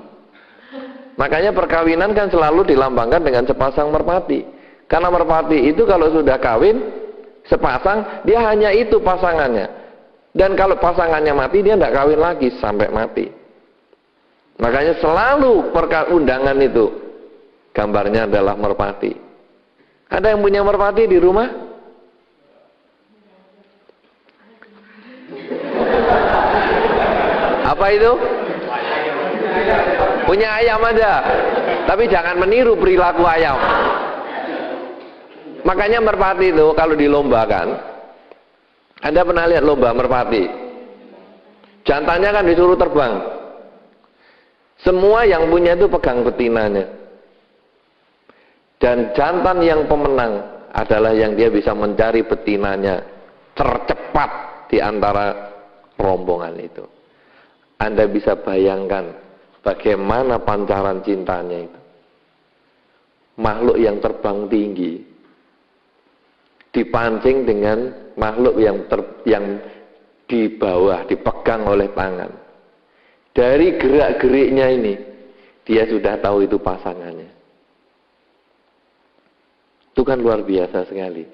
Makanya perkawinan kan selalu dilambangkan dengan sepasang merpati. Karena merpati itu kalau sudah kawin sepasang, dia hanya itu pasangannya. Dan kalau pasangannya mati, dia tidak kawin lagi sampai mati. Makanya selalu undangan itu gambarnya adalah merpati. Ada yang punya merpati di rumah? Apa itu? Punya ayam aja. Tapi jangan meniru perilaku ayam. Makanya merpati itu kalau dilombakan, Anda pernah lihat lomba merpati? Jantannya kan disuruh terbang. Semua yang punya itu pegang betinanya. Dan jantan yang pemenang adalah yang dia bisa mencari betinanya tercepat di antara rombongan itu. Anda bisa bayangkan bagaimana pancaran cintanya itu. Makhluk yang terbang tinggi dipancing dengan makhluk yang di bawah, dipegang oleh tangan. Dari gerak-geriknya ini, dia sudah tahu itu pasangannya. Itu kan luar biasa sekali.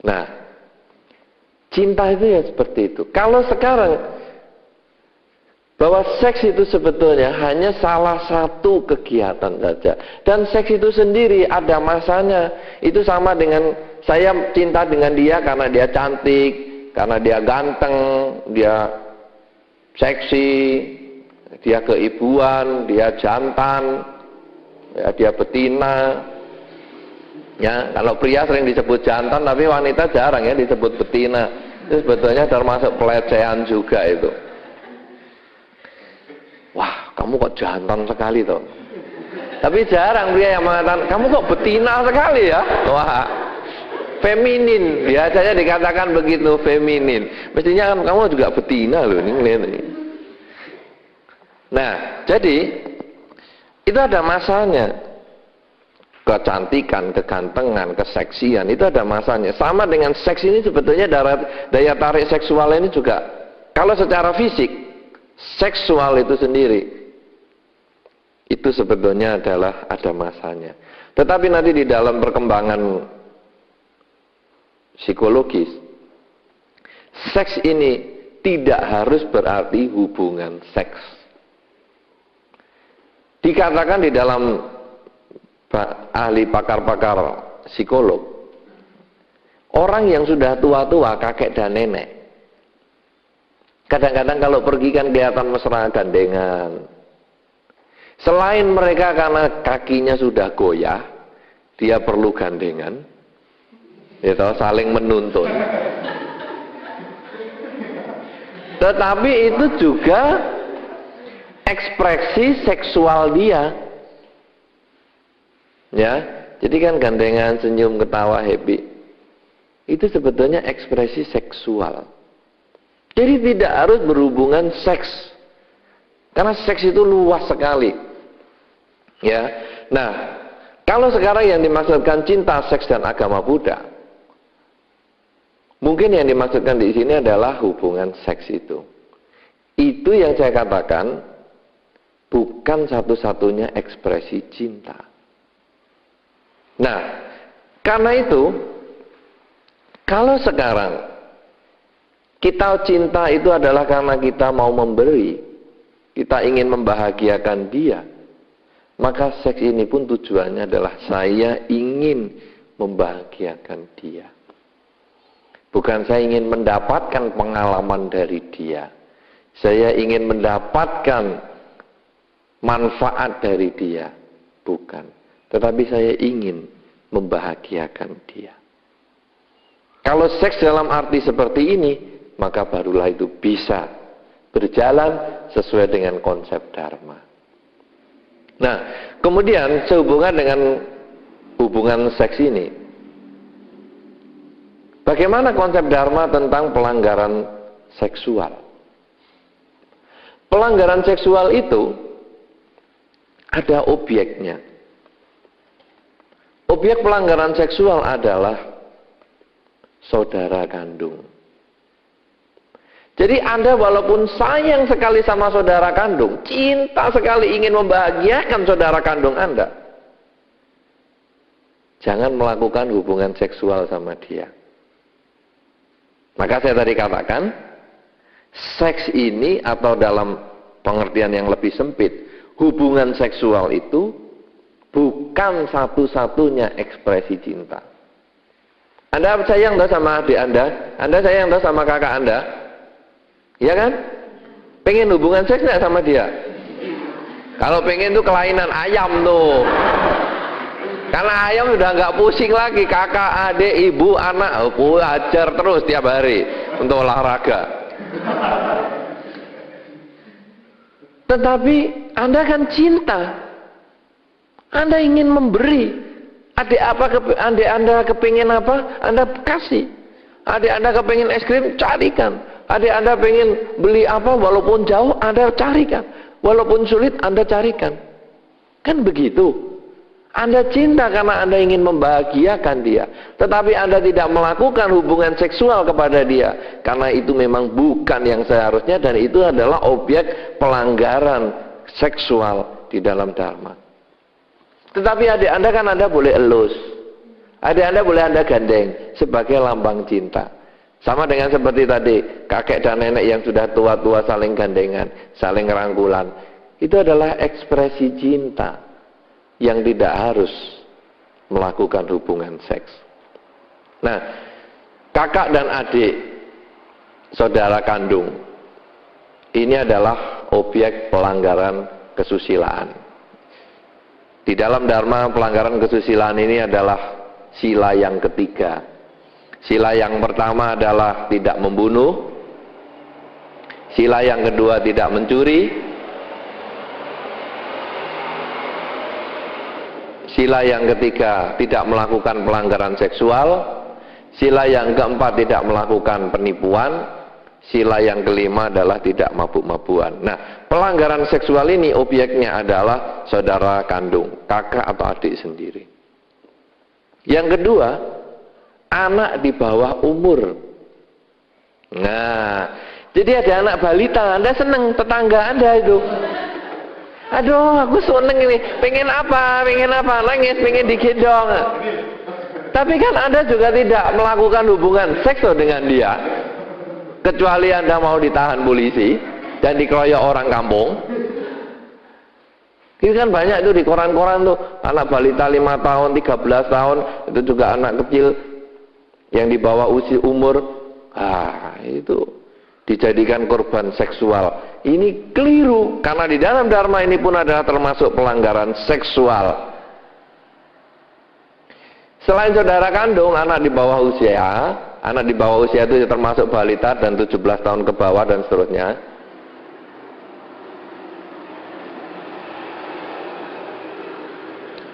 Nah, cinta itu ya seperti itu. Kalau sekarang bahwa seks itu sebetulnya hanya salah satu kegiatan saja. Dan seks itu sendiri ada masanya. Itu sama dengan saya cinta dengan dia karena dia cantik, karena dia ganteng, dia seksi, dia keibuan, dia jantan, ya, dia betina. Ya, kalau pria sering disebut jantan, tapi wanita jarang ya disebut betina. Itu sebetulnya termasuk pelecehan juga itu. Wah, kamu kok jantan sekali toh. Tapi jarang pria yang mengatakan, kamu kok betina sekali ya. Wah, feminin. Biasanya dikatakan begitu, feminin. Mestinya kan kamu juga betina loh. Ini. Nah, jadi itu ada masanya. Kecantikan, kegantengan, keseksian itu ada masanya. Sama dengan seks ini sebetulnya daya tarik seksual ini juga. Kalau secara fisik, seksual itu sendiri itu sebetulnya adalah ada masanya. Tetapi nanti di dalam perkembangan psikologis, seks ini tidak harus berarti hubungan seks. Dikatakan di dalam ahli pakar-pakar psikolog, orang yang sudah tua-tua, kakek dan nenek, kadang-kadang kalau pergi kan kelihatan mesra gandengan. Selain mereka karena kakinya sudah goyah, dia perlu gandengan, itu saling menuntun. Tetapi itu juga ekspresi seksual dia. Ya, jadi kan gandengan, senyum, ketawa, happy. Itu sebetulnya ekspresi seksual. Jadi tidak harus berhubungan seks. Karena seks itu luas sekali. Ya. Nah, kalau sekarang yang dimaksudkan cinta, seks dan agama Buddha, mungkin yang dimaksudkan di sini adalah hubungan seks itu. Itu yang saya katakan bukan satu-satunya ekspresi cinta. Nah, karena itu, kalau sekarang kita cinta itu adalah karena kita mau memberi, kita ingin membahagiakan dia, maka seks ini pun tujuannya adalah saya ingin membahagiakan dia. Bukan saya ingin mendapatkan pengalaman dari dia. Saya ingin mendapatkan manfaat dari dia. Bukan. Tetapi saya ingin membahagiakan dia. Kalau seks dalam arti seperti ini, maka barulah itu bisa berjalan sesuai dengan konsep dharma. Nah, kemudian sehubungan dengan hubungan seks ini, bagaimana konsep dharma tentang pelanggaran seksual? Pelanggaran seksual itu ada objeknya. Objek pelanggaran seksual adalah saudara kandung. Jadi Anda walaupun sayang sekali sama saudara kandung, cinta sekali ingin membahagiakan saudara kandung Anda, jangan melakukan hubungan seksual sama dia. Maka saya tadi katakan, seks ini atau dalam pengertian yang lebih sempit, hubungan seksual itu bukan satu-satunya ekspresi cinta. Anda sayang toh sama adik Anda sayang toh sama kakak Anda, ya kan? Pengen hubungan seks nggak sama dia? Kalau pengen tuh kelainan ayam tuh. Karena ayam sudah nggak pusing lagi, kakak, adik, ibu, anak, ajar terus tiap hari untuk olahraga. Tetapi Anda kan cinta, Anda ingin memberi. Adik Anda kepingin apa, Anda kasih. Adik Anda kepingin es krim, carikan. Adik Anda pengen beli apa, walaupun jauh, Anda carikan. Walaupun sulit, Anda carikan. Kan begitu. Anda cinta karena Anda ingin membahagiakan dia. Tetapi Anda tidak melakukan hubungan seksual kepada dia. Karena itu memang bukan yang seharusnya. Dan itu adalah objek pelanggaran seksual di dalam dharma. Tetapi adik Anda kan Anda boleh elus. Adik Anda boleh Anda gandeng sebagai lambang cinta. Sama dengan seperti tadi, kakek dan nenek yang sudah tua-tua saling gandengan, saling rangkulan. Itu adalah ekspresi cinta yang tidak harus melakukan hubungan seks. Nah, kakak dan adik, saudara kandung, ini adalah objek pelanggaran kesusilaan. Di dalam dharma, pelanggaran kesusilaan ini adalah sila yang ketiga. Sila yang pertama adalah tidak membunuh. Sila yang kedua tidak mencuri. Sila yang ketiga tidak melakukan pelanggaran seksual. Sila yang keempat tidak melakukan penipuan. Sila yang kelima adalah tidak mabuk-mabuan. Nah, pelanggaran seksual ini objeknya adalah saudara kandung, kakak atau adik sendiri. Yang kedua, anak di bawah umur. Nah, jadi ada anak balita, Anda seneng tetangga Anda itu. Aduh, aku seneng ini, pengen apa, nangis, pengen digendong. Tapi kan Anda juga tidak melakukan hubungan seks dengan dia. Kecuali Anda mau ditahan polisi dan dikeroyok orang kampung. Itu kan banyak itu di koran-koran tuh, anak balita 5 tahun, 13 tahun, itu juga anak kecil yang di bawah usia umur, itu dijadikan korban seksual. Ini keliru, karena di dalam dharma ini pun adalah termasuk pelanggaran seksual. Selain saudara kandung, anak di bawah usia itu termasuk balita dan 17 tahun ke bawah dan seterusnya.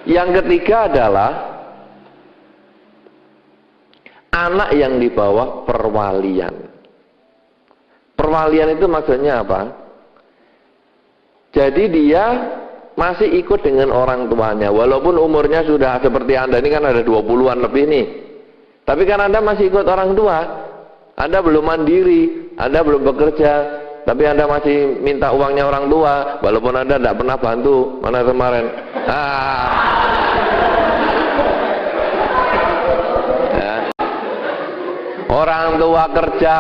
Yang ketiga adalah anak yang di bawah perwalian. Perwalian itu maksudnya apa? Jadi dia masih ikut dengan orang tuanya, walaupun umurnya sudah seperti Anda ini kan ada 20-an lebih nih. Tapi kan Anda masih ikut orang tua. Anda belum mandiri, Anda belum bekerja, tapi Anda masih minta uangnya orang tua, walaupun Anda tidak pernah bantu. Mana kemarin? Ya. Orang tua kerja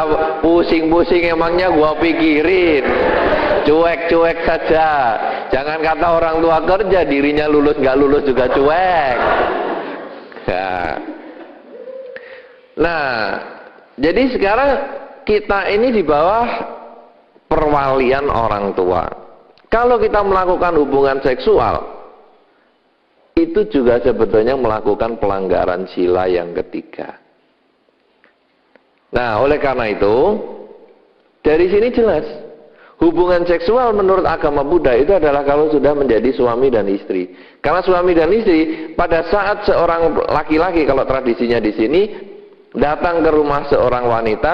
pusing-pusing, emangnya gua pikirin. Cuek-cuek saja. Jangan kata orang tua kerja, dirinya lulus nggak lulus juga cuek. Ya. Nah, jadi sekarang kita ini di bawah perwalian orang tua. Kalau kita melakukan hubungan seksual, itu juga sebetulnya melakukan pelanggaran sila yang ketiga. Nah, oleh karena itu, dari sini jelas, Hubungan seksual menurut agama Buddha itu adalah kalau sudah menjadi suami dan istri. Karena suami dan istri, pada saat seorang laki-laki, kalau tradisinya di sini, datang ke rumah seorang wanita,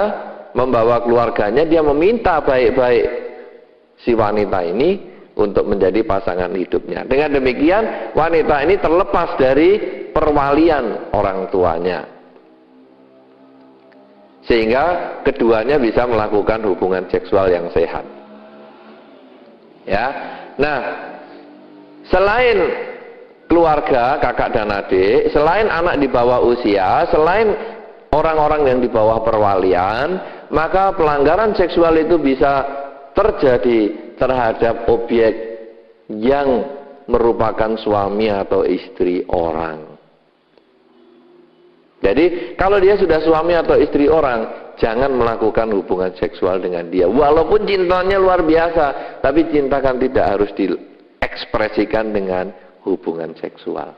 membawa keluarganya, dia meminta baik-baik si wanita ini untuk menjadi pasangan hidupnya. Dengan demikian, wanita ini terlepas dari perwalian orang tuanya. Sehingga keduanya bisa melakukan hubungan seksual yang sehat. Ya. Nah, selain keluarga, kakak dan adik, selain anak di bawah usia, selain orang-orang yang di bawah perwalian, maka pelanggaran seksual itu bisa terjadi terhadap objek yang merupakan suami atau istri orang. Jadi kalau dia sudah suami atau istri orang, jangan melakukan hubungan seksual dengan dia. Walaupun cintanya luar biasa, tapi cinta kan tidak harus diekspresikan dengan hubungan seksual.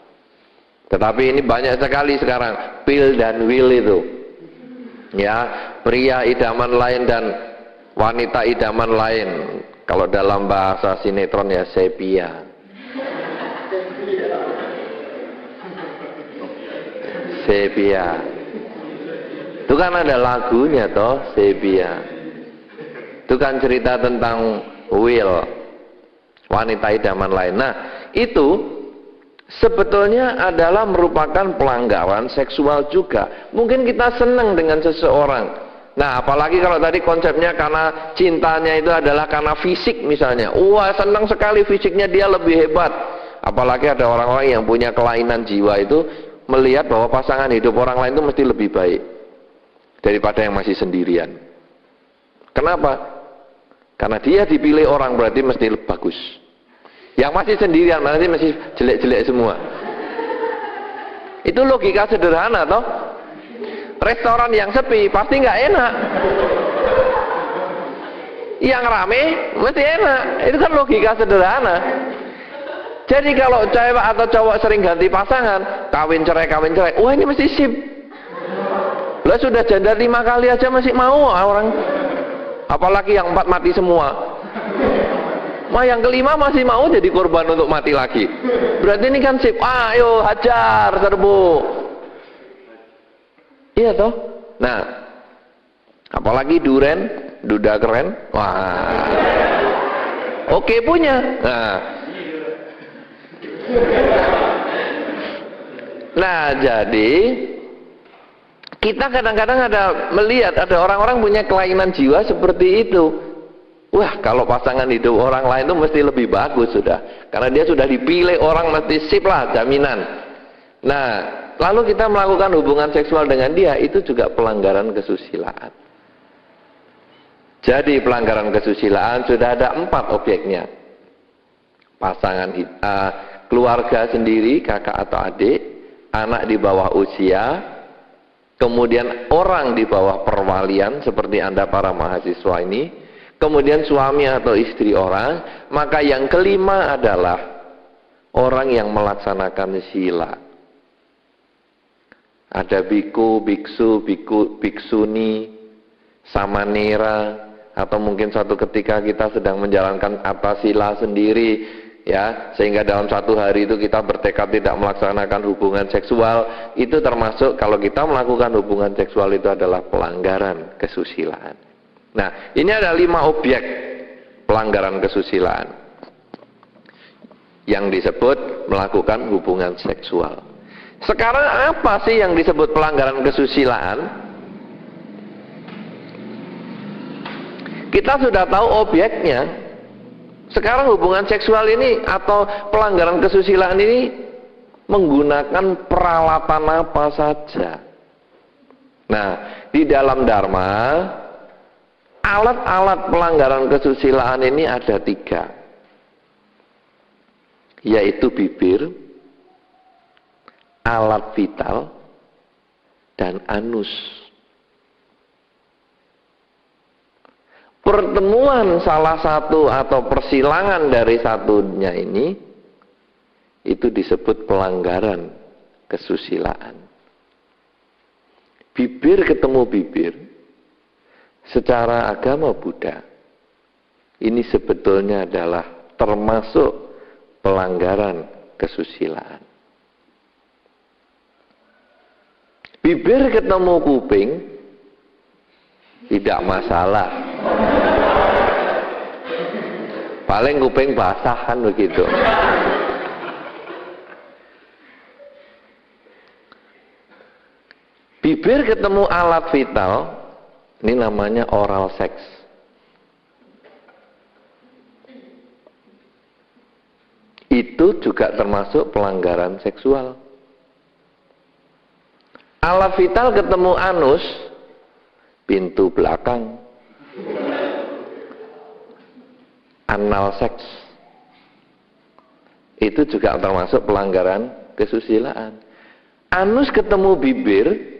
Tetapi ini banyak sekali sekarang pil dan will itu. Ya, pria idaman lain dan wanita idaman lain. Kalau dalam bahasa sinetron ya sepia. Sepia. Itu kan ada lagunya toh, sepia. Itu kan cerita tentang will, wanita idaman lain. Nah, itu sebetulnya adalah merupakan pelanggaran seksual juga. Mungkin kita senang dengan seseorang. Nah, apalagi kalau tadi konsepnya karena cintanya itu adalah karena fisik misalnya. Wah, senang sekali fisiknya dia lebih hebat. Apalagi ada orang-orang yang punya kelainan jiwa itu melihat bahwa pasangan hidup orang lain itu mesti lebih baik daripada yang masih sendirian. Kenapa? Karena dia dipilih orang berarti mesti bagus. Yang masih sendirian nanti masih jelek-jelek semua. Itu logika sederhana toh. Restoran yang sepi pasti nggak enak. Yang rame mesti enak. Itu kan logika sederhana. Jadi kalau cewek atau cowok sering ganti pasangan, kawin cerai, wah ini mesti sip. Lah sudah janda 5 kali aja masih mau orang. Apalagi yang 4 mati semua. Wah yang kelima masih mau jadi korban untuk mati lagi. Berarti ini kan sip. Ayo hajar serbu. Iya toh. Nah, apalagi duren, duda keren. Wah. Oke punya. Nah, jadi kita kadang-kadang ada melihat ada orang-orang punya kelainan jiwa seperti itu. Wah, kalau pasangan hidup orang lain itu mesti lebih bagus sudah. Karena dia sudah dipilih orang mesti sip lah, jaminan. Nah, lalu kita melakukan hubungan seksual dengan dia, itu juga pelanggaran kesusilaan. Jadi pelanggaran kesusilaan sudah ada 4 objeknya. Pasangan keluarga sendiri, kakak atau adik, anak di bawah usia, kemudian orang di bawah perwalian seperti Anda para mahasiswa ini, kemudian suami atau istri orang, maka yang kelima adalah orang yang melaksanakan sila. Ada biku, biksu, biksuni, samanera, atau mungkin suatu ketika kita sedang menjalankan atasila sendiri, ya, sehingga dalam satu hari itu kita bertekad tidak melaksanakan hubungan seksual. Itu termasuk kalau kita melakukan hubungan seksual itu adalah pelanggaran kesusilaan. Nah, ini ada 5 objek pelanggaran kesusilaan yang disebut melakukan hubungan seksual. Sekarang apa sih yang disebut pelanggaran kesusilaan? Kita sudah tahu objeknya. Sekarang hubungan seksual ini atau pelanggaran kesusilaan ini menggunakan peralatan apa saja. Nah, di dalam Dharma, alat-alat pelanggaran kesusilaan ini ada 3. Yaitu bibir, alat vital, dan anus. Pertemuan salah satu atau persilangan dari satunya ini itu disebut pelanggaran kesusilaan. Bibir ketemu bibir secara agama Buddha Ini sebetulnya adalah termasuk pelanggaran kesusilaan. Bibir ketemu kuping tidak masalah. Paling kuping basah kan begitu. Bibir ketemu alat vital, ini namanya oral seks. Itu juga termasuk pelanggaran seksual. Alat vital ketemu anus, pintu belakang, anal seks. Itu juga termasuk pelanggaran kesusilaan. Anus ketemu bibir,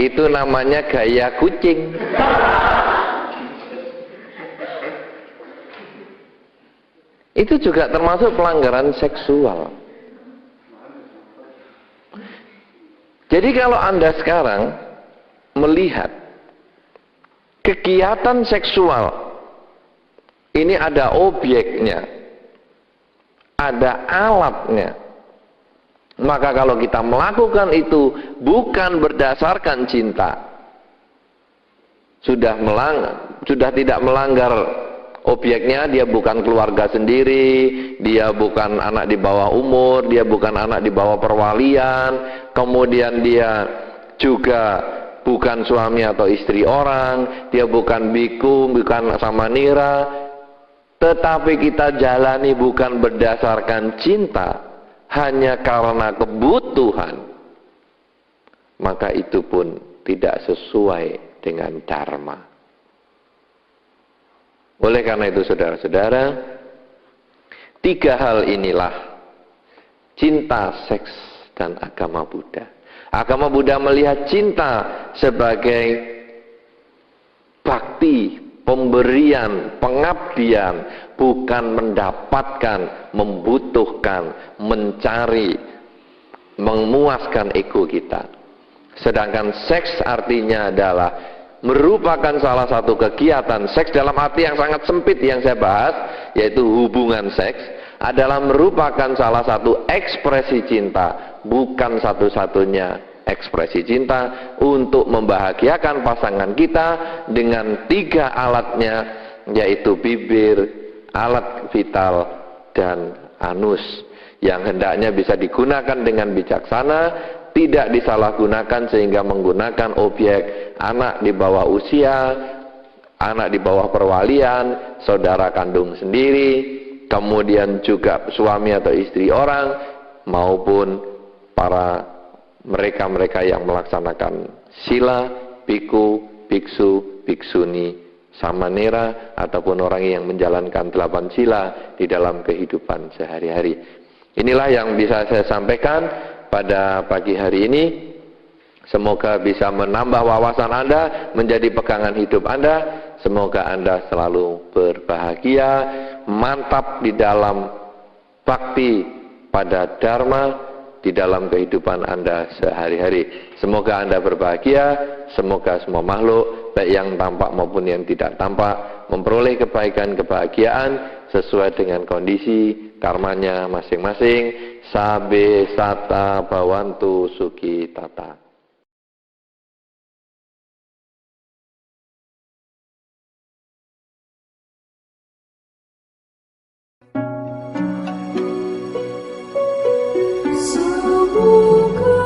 itu namanya gaya kucing. Itu juga termasuk pelanggaran seksual. Jadi kalau Anda sekarang melihat kegiatan seksual, ini ada objeknya, ada alatnya. Maka kalau kita melakukan itu bukan berdasarkan cinta, sudah tidak melanggar objeknya, dia bukan keluarga sendiri, dia bukan anak di bawah umur, dia bukan anak di bawah perwalian, kemudian dia juga bukan suami atau istri orang, dia bukan biku, bukan samanira, tetapi kita jalani bukan berdasarkan cinta, hanya karena kebutuhan, maka itu pun tidak sesuai dengan dharma. Oleh karena itu saudara-saudara, tiga hal inilah cinta, seks, dan agama Buddha. Agama Buddha melihat cinta sebagai bakti, pemberian, pengabdian, bukan mendapatkan, membutuhkan, mencari, memuaskan ego kita. Sedangkan seks artinya adalah merupakan salah satu kegiatan seks dalam arti yang sangat sempit yang saya bahas, yaitu hubungan seks, adalah merupakan salah satu ekspresi cinta, bukan satu-satunya ekspresi cinta, untuk membahagiakan pasangan kita dengan tiga alatnya, yaitu bibir, alat vital, dan anus, yang hendaknya bisa digunakan dengan bijaksana, tidak disalahgunakan sehingga menggunakan objek anak di bawah usia, anak di bawah perwalian, saudara kandung sendiri, kemudian juga suami atau istri orang, maupun para mereka-mereka yang melaksanakan sila, biku, biksu, biksuni, samanera, ataupun orang yang menjalankan 8 sila di dalam kehidupan sehari-hari. Inilah yang bisa saya sampaikan pada pagi hari ini. Semoga bisa menambah wawasan Anda, menjadi pegangan hidup Anda. Semoga Anda selalu berbahagia, mantap di dalam bakti pada dharma, di dalam kehidupan Anda sehari-hari. Semoga Anda berbahagia, semoga semua makhluk, baik yang tampak maupun yang tidak tampak, memperoleh kebaikan, kebahagiaan sesuai dengan kondisi karmanya masing-masing. Sabe sata bawantu suki tata. Semoga